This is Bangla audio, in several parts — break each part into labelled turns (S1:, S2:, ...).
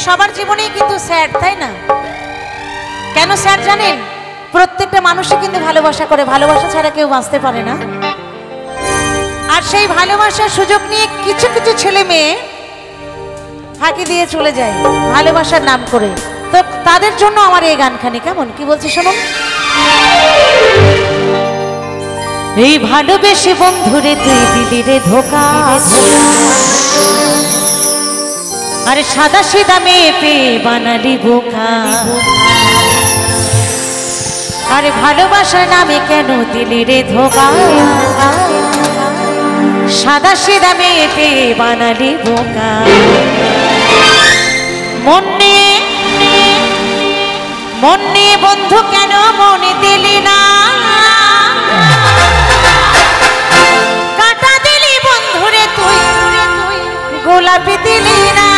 S1: সবার জীবনেই কিন্তু স্যাড, তাই না? কেন স্যাড জানেন? প্রত্যেকটা মানুষই কিন্তু ভালোবাসা করে, ভালোবাসা ছাড়া কেউ বাঁচতে পারে না। আর সেই ভালোবাসার সুযোগ নিয়ে কিছু কিছু ছেলে মেয়ে ফাঁকি দিয়ে চলে যায় ভালোবাসার নাম করে। তো তাদের জন্য আমার এই গানখানি, কেমন কি বলছি শুনুন। এই ভালোবেসে বন্ধুরে তুই দিলি রে ধোকা, আরে সাদা সিধা মেয়ে পেয়ে বানালি বোকা। আরে ভালোবাসার নামে কেন দিলি রে ধোকা, সাদা সিধা মেয়ে পেয়ে বানালি বোকা। মন নিয়ে বন্ধু কেন মনে দিলি না, কাটা দিলি বন্ধুরে তুই, গোলাপি দিলি না।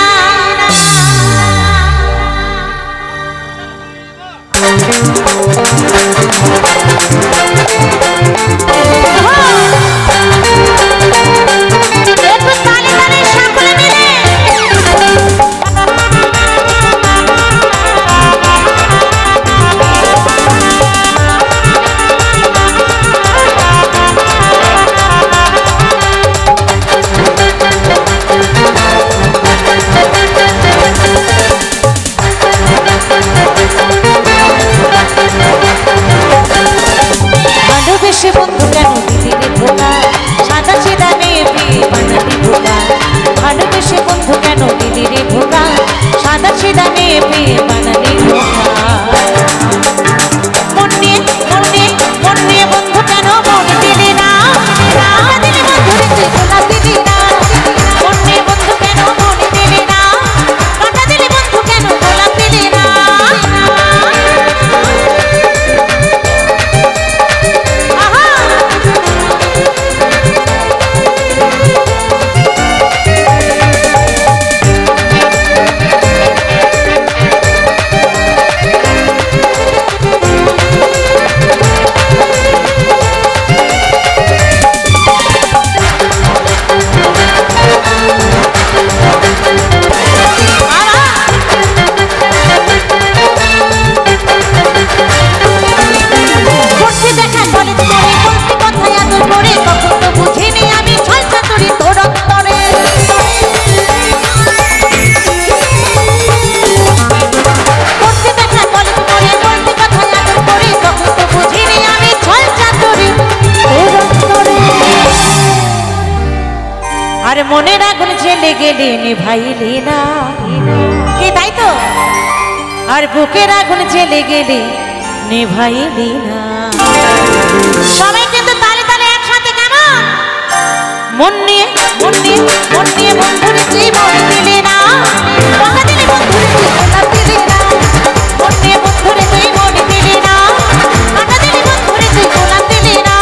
S1: বন্ধু কেন দিলি রে ধোকা, সাদা সিধা মেয়ে পেয়ে বানালি বোকা। ভালোবেসে বন্ধু কেন দিলি রে ধোকা, সাদা সিধা মেয়ে পেয়ে বানালি বোকা। মন নিয়ে বন্ধু কেন মনে দিলি না, দিলি বন্ধুরে তুই গোলাপ দিলি না। মন নিয়ে বন্ধু কেন মনে দিলি না, কাটা দিলি বন্ধু কেন গোলাপ দিলি না। আর মনের আগুন জ্বেলে গেলে নিভাইলি না, কি তাই তো? আর বুকের আগুন জ্বেলে গেলে নিভাইলি না। সবাই কিন্তু তালে তালে একসাথে কেমন? মন নিয়ে বন্ধুরে তুই মনে দিলি না, কথা দিলি বন্ধুরে তুই গোলাপ দিলি না। মন নিয়ে বন্ধুরে তুই মনে দিলি না, কথা দিলি বন্ধুরে তুই গোলাপ দিলি না।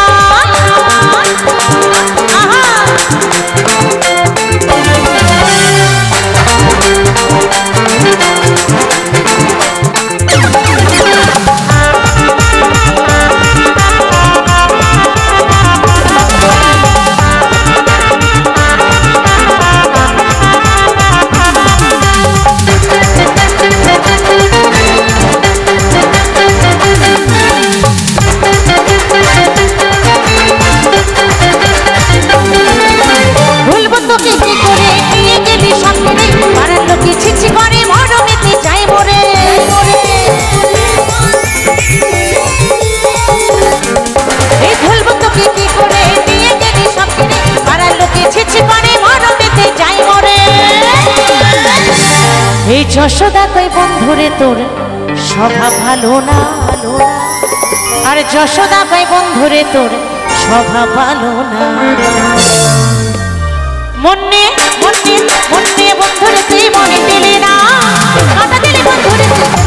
S1: এই যশোদা কই বন্ধুরে তোর স্বভাব ভালো না, আর যশোদা কই বন্ধুরে তোর স্বভাব ভালো না। মন নিয়ে বন্ধুরে তুই মনে দিলি না, কথা দিলি বন্ধুরে তুই